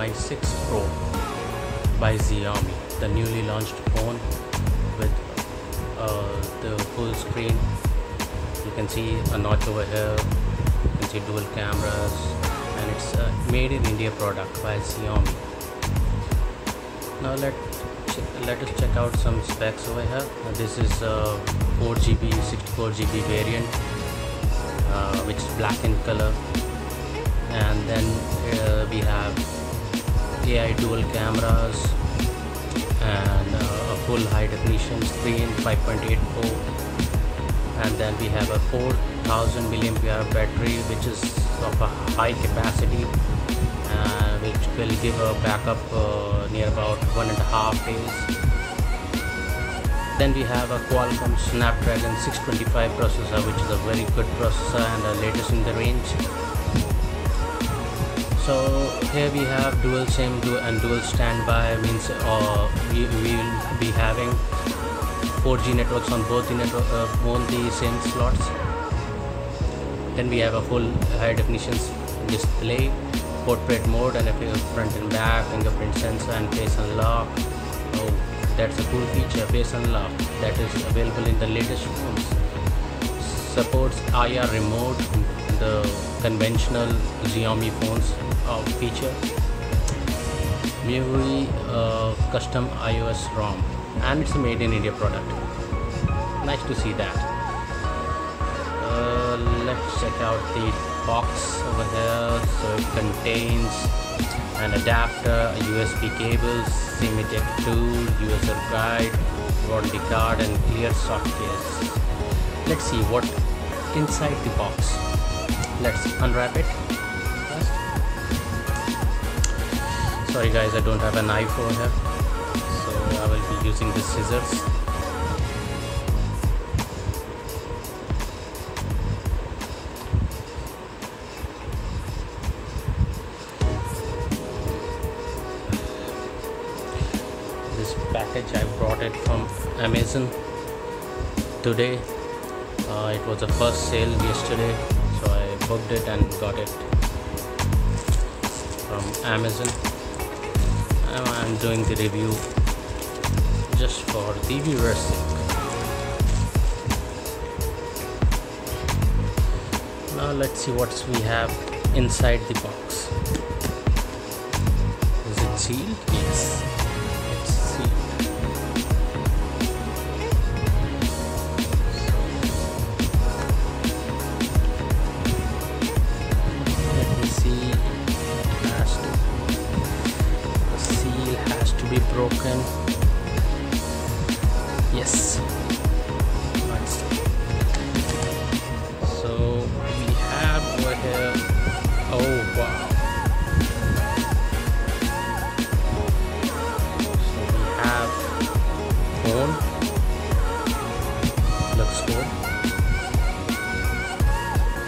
Redmi6 Pro by Xiaomi, the newly launched phone with the full screen. You can see a notch over here, you can see dual cameras, and it's a made in India product by Xiaomi. Now let us check out some specs over here. This is a 4GB 64GB variant, which is black in color, and then we have AI dual cameras and a full high definition screen 5.84, and then we have a 4000 mAh battery, which is of a high capacity, which will give a backup near about 1.5 days. Then we have a Qualcomm Snapdragon 625 processor, which is a very good processor and the latest in the range. So here we have dual SIM and dual standby, means we will be having 4G networks on both the SIM slots. Then we have a full high definition display, portrait mode, and a front and back, fingerprint sensor, and face unlock. Oh, that's a cool feature, face unlock, that is available in the latest phones. Supports IR remote, the conventional Xiaomi phones feature. MIUI custom iOS ROM, and it's a made in India product. Nice to see that. Let's check out the box over here. So it contains an adapter, a USB cable, SIM eject tool, user guide, warranty card, and clear soft case. Let's see what inside the box. Let's unwrap it first. Sorry guys, I don't have a knife over here, so I will be using the scissors. This package, I brought it from Amazon today. It was the first sale yesterday, so I booked it and got it from Amazon. I'm doing the review just for the viewers' sake. Now let's see what we have inside the box. Is it sealed? Yes, it's sealed. Be broken. Yes, nice. So we have over here, oh wow, so we have phone, looks good,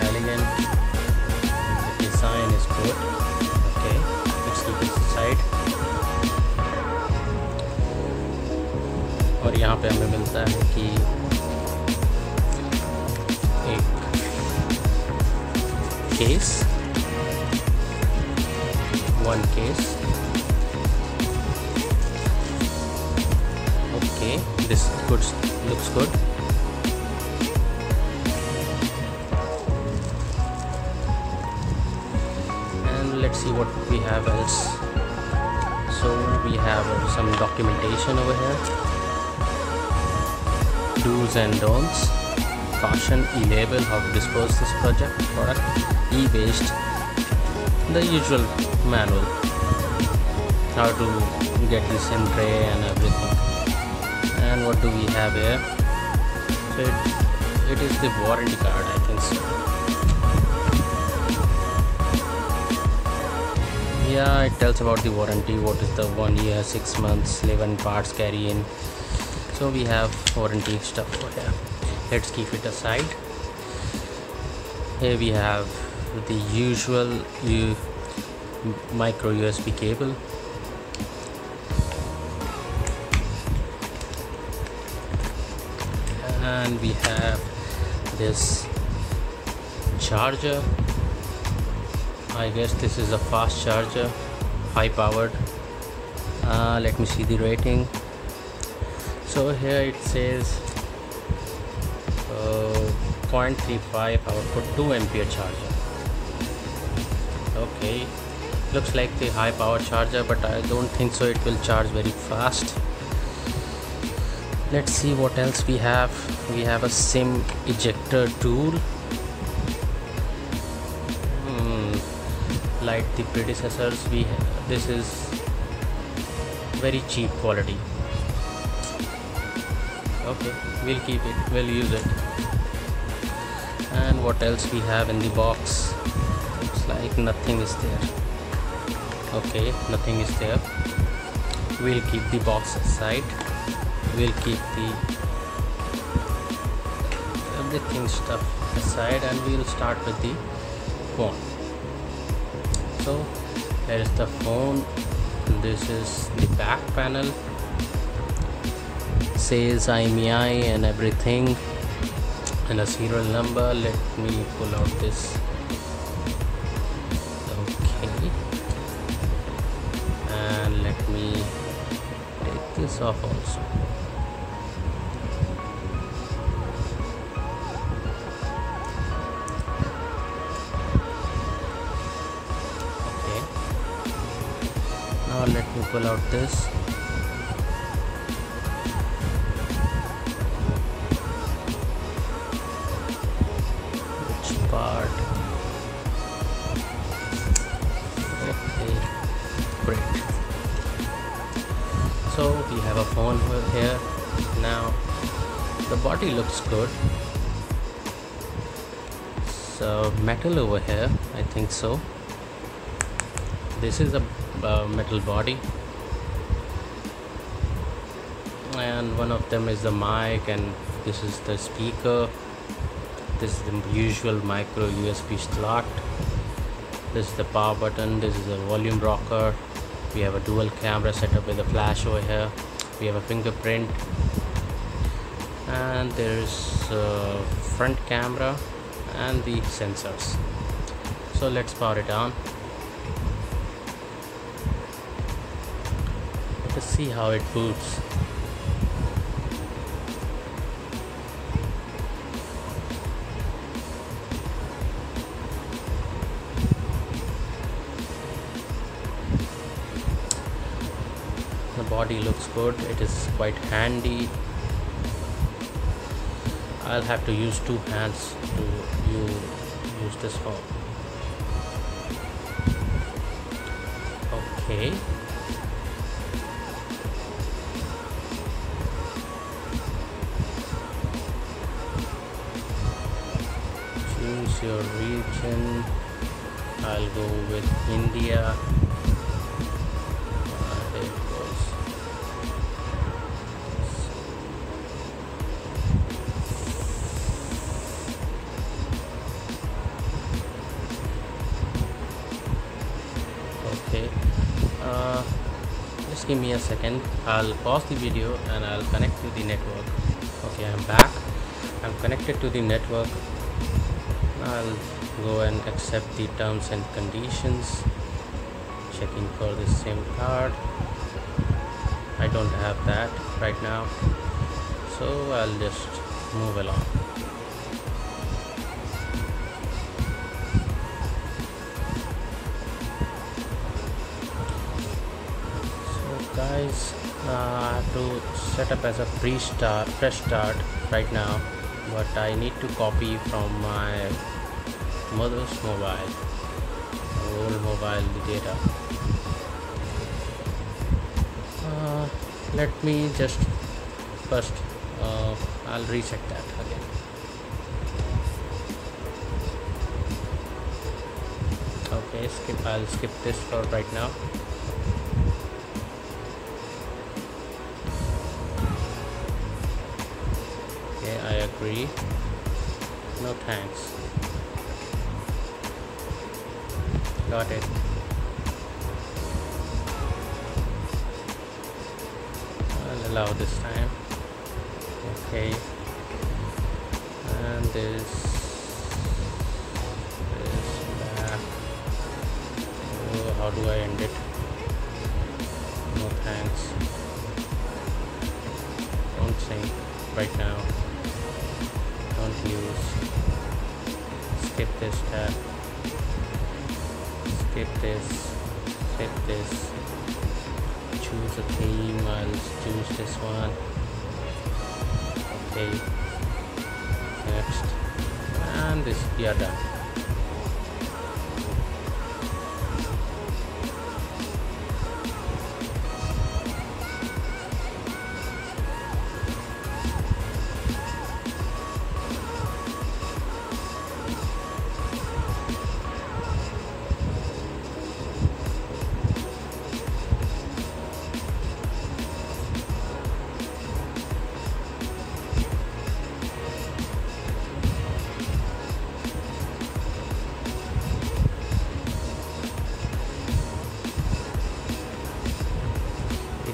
elegant, the design is good. Okay, let's keep it aside. और यहाँ पे हमें मिलता है कि एक case, one case. Okay, this looks good. And let's see what we have else. So we have some documentation over here. Do's and don'ts, caution, e-label, how to dispose this product, e-waste, the usual manual, how to get the SIM tray and everything. And what do we have here? So it is the warranty card, I think so. Yeah, it tells about the warranty, what is the 1 year, 6 months, 11 parts carry in. So we have warranty stuff over here. Let's keep it aside. Here we have the usual micro USB cable. And we have this charger. I guess this is a fast charger high powered. Let me see the rating. So here it says 0.35 output, 2 ampere charger. Okay, looks like the high power charger, but I don't think so it will charge very fast. Let's see what else we have. We have a SIM ejector tool. Like the predecessors, this is very cheap quality. Okay, we'll keep it, we'll use it. And what else we have in the box? Looks like nothing is there. Okay, nothing is there. We'll keep the box aside. We'll keep the everything stuff aside, and we'll start with the phone. So here is the phone. This is the back panel. Says IMEI and everything, and a serial number. Let me pull out this. Okay, and let me take this off also. Now let me pull out this. Which part? Okay, great. So we have a phone here. Now the body looks good. So metal over here, I think so. This is a metal body, and one of them is the mic, and this is the speaker. This is the usual micro USB slot. This is the power button. This is a volume rocker. We have a dual camera setup with a flash over here. We have a fingerprint, and there's a front camera and the sensors. So let's power it on. Let's see how it boots. The body looks good. It is quite handy. I'll have to use two hands to use this phone. Okay. Choose your region. I'll go with India. There it goes. Okay. Just give me a second. I'll pause the video and I'll connect to the network. Okay, I'm back. I'm connected to the network. I'll go and accept the terms and conditions. Checking for the SIM card. I don't have that right now, so I'll just move along. So guys, I have to set up as a fresh start right now, but I need to copy from my mother's mobile, old mobile, the data. Let me just first I'll reset that again. Okay, I'll skip this for right now. Okay, I agree. No thanks. Got it. I'll allow this time. Okay. And this back. Oh, how do I end it? anything right now. Don't use. Skip this tab. Skip this. Skip this. Choose a theme. I'll choose this one. Okay. Next. And this, we are done.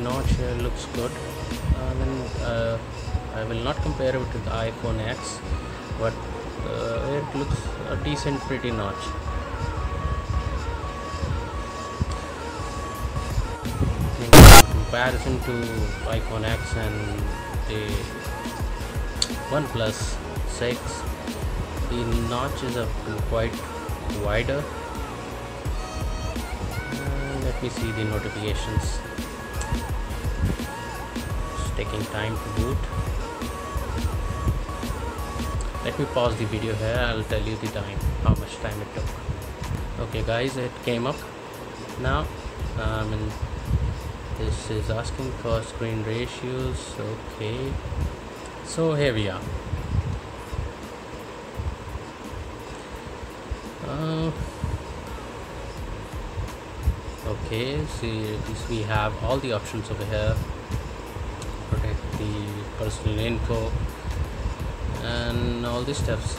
Notch here looks good. I will not compare it with the iPhone X, but it looks a decent, pretty notch. In comparison to iPhone X and the OnePlus 6, the notches are quite wider. Let me see the notifications. Taking time to boot. Let me pause the video here. I'll tell you the time, how much time it took. Okay guys, it came up now. And this is asking for screen ratios. Okay, so here we are. Okay, see, we have all the options over here. Protect the personal info and all these steps.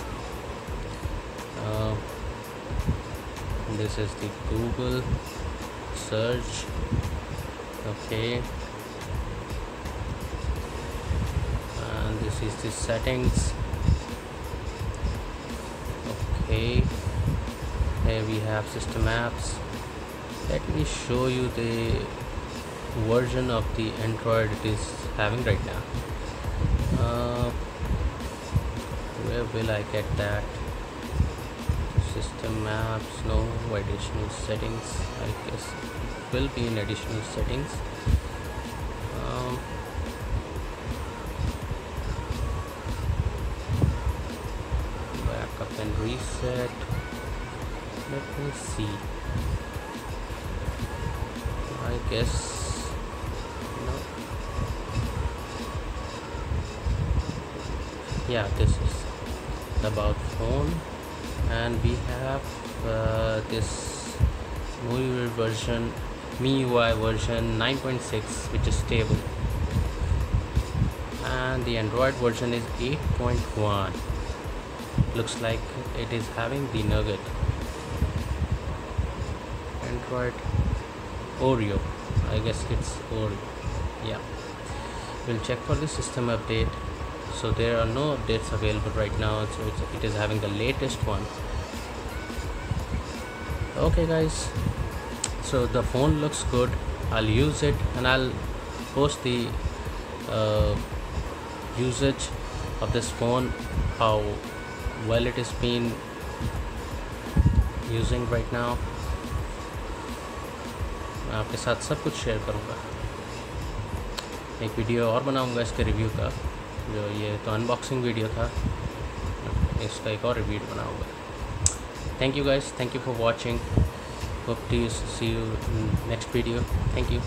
This is the Google search. Okay, and this is the settings. Okay, here we have system apps. Let me show you the version of the Android it is having right now. Where will I get that? System apps, no, additional settings. I guess it will be in additional settings. Backup and reset. Let me see. I guess no. Yeah, this is about phone, and we have this MIUI version 9.6, which is stable, and the Android version is 8.1. Looks like it is having the nugget. Android Oreo, I guess it's Oreo. Yeah, we'll check for the system update. So there are no updates available right now, so it is having the latest one. Okay guys, so the phone looks good. I'll use it and I'll post the usage of this phone, how well it is been using right now. मैं आपके साथ सब कुछ share करूँगा. एक video और बनाऊँगा इसके रिव्यू का, जो ये तो अनबॉक्सिंग वीडियो था, इसका एक और रिव्यू बनाऊँगा. Thank you guys, thank you for watching. Hope to see you in next video. Thank you.